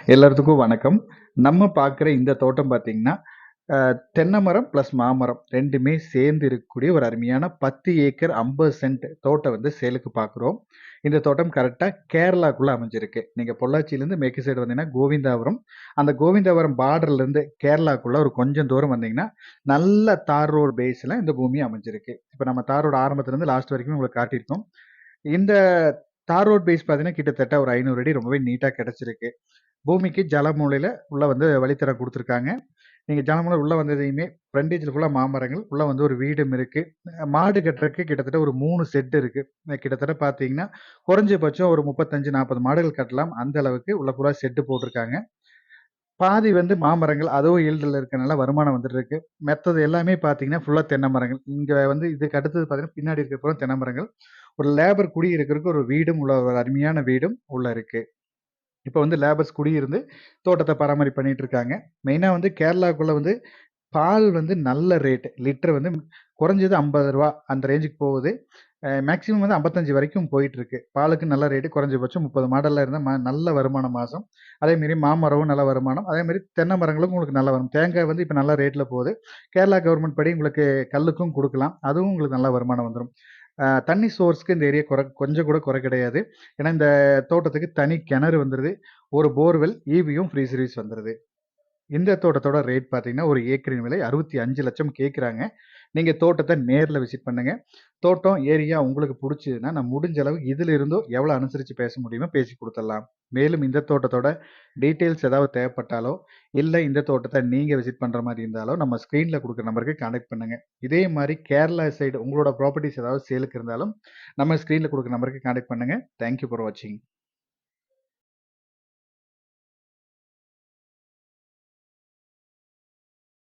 எல்லாத்துக்கும் வணக்கம். நம்ம பார்க்குற இந்த தோட்டம் பார்த்தீங்கன்னா, தென்னை மரம் பிளஸ் மாமரம் 2மே சேர்ந்து இருக்கக்கூடிய ஒரு அருமையான 10 ஏக்கர் 50 சென்ட் தோட்டம் வந்து சேலுக்கு பார்க்குறோம். இந்த தோட்டம் கரெக்ட்டா கேரளாக்குள்ள அமைஞ்சிருக்கு. நீங்க பொள்ளாச்சியிலேருந்து மேற்கு சைடு வந்தீங்கன்னா கோவிந்தாபுரம். அந்த கோவிந்தாபுரம் பார்டர்லேருந்து கேரளாக்குள்ள ஒரு கொஞ்சம் தூரம் வந்தீங்கன்னா, நல்ல தார் ரோடு பேஸ்ல இந்த பூமி அமைஞ்சிருக்கு. இப்ப நம்ம தார் ரோடு ஆரம்பத்துலேருந்து லாஸ்ட் வரைக்குமே உங்களுக்கு காட்டியிருக்கோம். இந்த தார் ரோட் பேஸ் பார்த்தீங்கன்னா, கிட்டத்தட்ட ஒரு 500 அடி ரொம்பவே நீட்டா கிடைச்சிருக்கு. பூமிக்கு ஜலமூலையில உள்ள வந்து வழித்தடம் குடுத்துருக்காங்க. நீங்க ஜலமூலை உள்ள வந்ததையுமே ஃப்ரண்டேஜ்ல ஃபுல்லா மாமரங்கள். உள்ள வந்து ஒரு வீடும் இருக்கு. மாடு கட்டுறதுக்கு கிட்டத்தட்ட ஒரு 3 செட் இருக்கு. கிட்டத்தட்ட பார்த்தீங்கன்னா, குறைஞ்சபட்சம் ஒரு 35, 40 மாடுகள் கட்டலாம். அந்த அளவுக்கு உள்ள பூரா செட்டு போட்டுருக்காங்க. பாதி வந்து மாமரங்கள். அதுவும் ஈல்டுல இருக்கனால வருமானம் வந்துட்டு இருக்கு. மத்தது எல்லாமே பார்த்தீங்கன்னா, ஃபுல்லா தென்னை மரங்கள். இங்க வந்து இதுக்கு அடுத்தது பார்த்தீங்கன்னா, பின்னாடி இருக்க பூரா தென்னை மரங்கள். ஒரு லேபர் குடியிருக்கிறதுக்கு ஒரு வீடும் உள்ள ஒரு அருமையான வீடும் உள்ள இருக்கு. இப்ப வந்து லேபர்ஸ் குடியிருந்து தோட்டத்த பராமரிப்பு பண்ணிட்டு இருக்காங்க. மெயினா வந்து கேரளாக்குள்ள வந்து பால் வந்து நல்ல ரேட். லிட்டர் வந்து குறைஞ்சது ரூ. 50 அந்த ரேஞ்சுக்கு போகுது. மேக்ஸிமம் வந்து 55 வரைக்கும் போயிட்டுருக்கு. பாலுக்கு நல்ல ரேட்டு குறைஞ்சபட்சம் 30 மாடல்ல இருந்தா நல்ல வருமானம் மாசம். அதேமாரி மாமரமும் நல்ல வருமானம். அதேமாரி தென்னை மரங்களும் உங்களுக்கு நல்ல வரும். தேங்காய் வந்து இப்ப நல்ல ரேட்ல போகுது. கேரளா கவர்மெண்ட் படி உங்களுக்கு கல்லுக்கும் குடுக்கலாம். அதுவும் உங்களுக்கு நல்ல வருமானம் வந்துரும். தண்ணி சோர்ஸ்க்கு இந்த ஏரியா கொஞ்சம் கூட குறை கிடையாது. ஏன்னா, இந்த தோட்டத்துக்கு தனி கிணறு வந்துருது. ஒரு போர்வெல், ஈபியும் ஃப்ரீ சர்வீஸ் வந்துருது. இந்த தோட்டத்தோட ரேட் பார்த்தீங்கன்னா, ஒரு ஏக்கரின் விலை 65,00,000 கேட்குறாங்க. நீங்க தோட்டத்த நேர்ல விசிட் பண்ணுங்க. தோட்டம், ஏரியா உங்களுக்கு புடிச்சதுன்னா, நான் முடிஞ்ச அளவு இதில இருந்தும் எவ்வளோ அனுசரிச்சு பேச முடியுமோ பேசி குடுத்துடலாம். மேலும் இந்த தோட்டத்தோட டீட்டெயில்ஸ் ஏதாவது தேவைப்பட்டாலோ, இல்ல இந்த தோட்டத்த நீங்க விசிட் பண்ற மாரி இருந்தாலோ, நம்ம ஸ்க்ரீன்ல குடுக்குற நம்பருக்கு கான்டாக்ட் பண்ணுங்க. இதே மாரி கேரளா சைடு உங்களோட ப்ராப்பர்ட்டீஸ் ஏதாவது சேலுக்கு இருந்தாலும், நம்ம ஸ்க்ரீன்ல குடுக்குற நம்பருக்கு கான்டாக்ட் பண்ணுங்க. தேங்க் யூ ஃபார் வாட்சிங்.